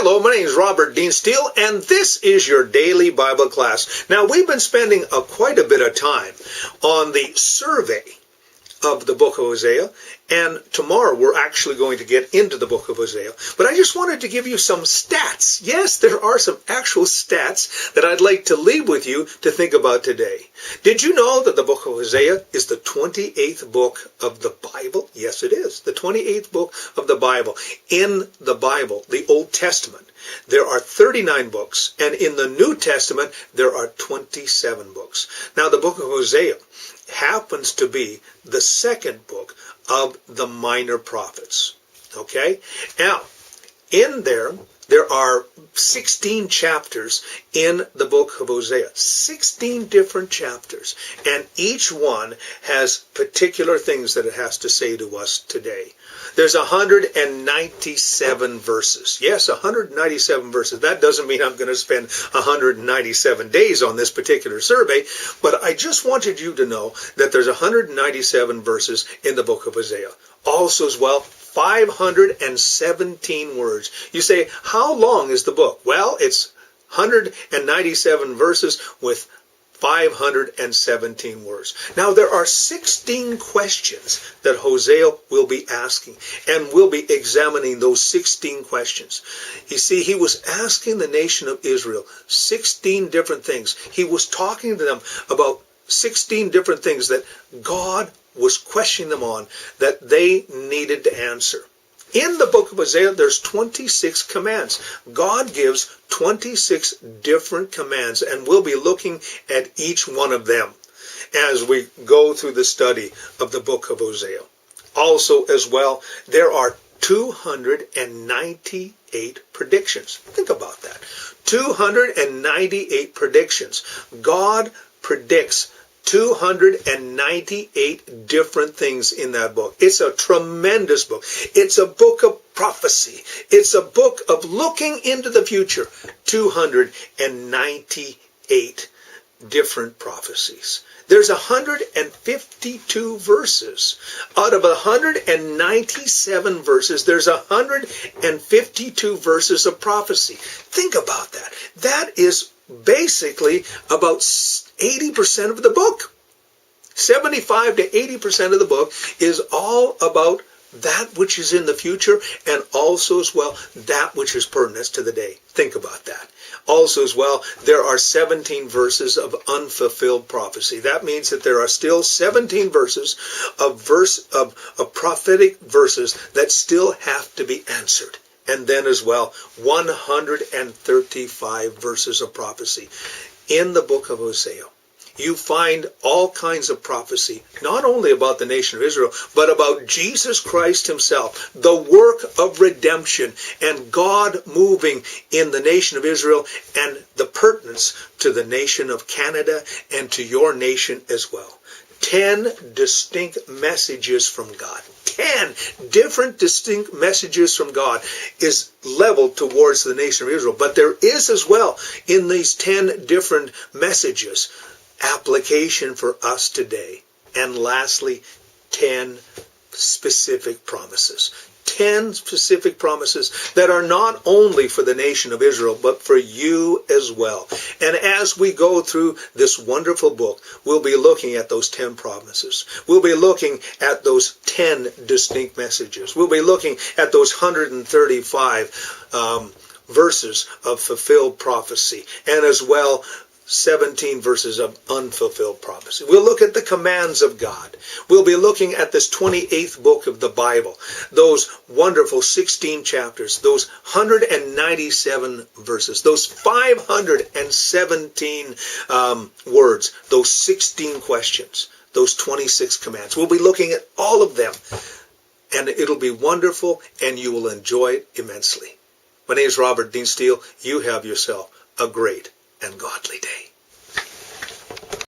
Hello, my name is Robert Dean Steele, and this is your daily Bible class. Now, we've been spending quite a bit of time on the survey of the book of Hosea, and tomorrow we're actually going to get into the book of Hosea. But I just wanted to give you some stats. Yes, there are some actual stats that I'd like to leave with you to think about today. Did you know that the book of Hosea is the 28th book of the Bible? Yes, it is. The 28th book of the Bible. In the Bible, the Old Testament, there are 39 books, and in the New Testament, there are 27 books. Now, the book of Hosea happens to be the second book of the minor prophets. Okay? Now, in there are 16 chapters in the book of Hosea. 16 different chapters. And each one has particular things that it has to say to us today. There's 197 verses. Yes, 197 verses. That doesn't mean I'm going to spend 197 days on this particular survey, but I just wanted you to know that there's 197 verses in the book of Hosea. Also as well, 517 words. You say, how long is the book? Well, it's 197 verses with 517 words. Now, there are 16 questions that Hosea will be asking, and we'll be examining those 16 questions. You see, he was asking the nation of Israel 16 different things. He was talking to them about 16 different things that God was questioning them on that they needed to answer. In the book of Hosea, there's 26 commands. God gives 26 different commands, and we'll be looking at each one of them as we go through the study of the book of Hosea. Also, as well, there are 298 predictions. Think about that. 298 predictions. God predicts 298 different things in that book. It's a tremendous book. It's a book of prophecy. It's a book of looking into the future. 298 different prophecies. There's 152 verses. Out of 197 verses, there's 152 verses of prophecy. Think about that. That is basically about 80% of the book. 75 to 80% of the book is all about that which is in the future, and also as well that which is pertinent to the day. Think about that. Also as well, there are 17 verses of unfulfilled prophecy. That means that there are still 17 verses of prophetic verses that still have to be answered. And then as well, 135 verses of prophecy. In the book of Hosea, you find all kinds of prophecy, not only about the nation of Israel, but about Jesus Christ himself, the work of redemption, and God moving in the nation of Israel, and the pertinence to the nation of Canada and to your nation as well. 10 distinct messages from God. 10 different distinct messages from God is leveled towards the nation of Israel. But there is as well in these 10 different messages application for us today. And lastly, 10 specific promises. 10 specific promises that are not only for the nation of Israel, but for you as well. And as we go through this wonderful book, we'll be looking at those 10 promises. We'll be looking at those 10 distinct messages. We'll be looking at those 135 verses of fulfilled prophecy, and as well 17 verses of unfulfilled prophecy. We'll look at the commands of God. We'll be looking at this 28th book of the Bible, those wonderful 16 chapters, those 197 verses, those 517 words, those 16 questions, those 26 commands. We'll be looking at all of them, and it'll be wonderful, and you will enjoy it immensely. My name is Robert Dean Steele. You have yourself a great and godly day.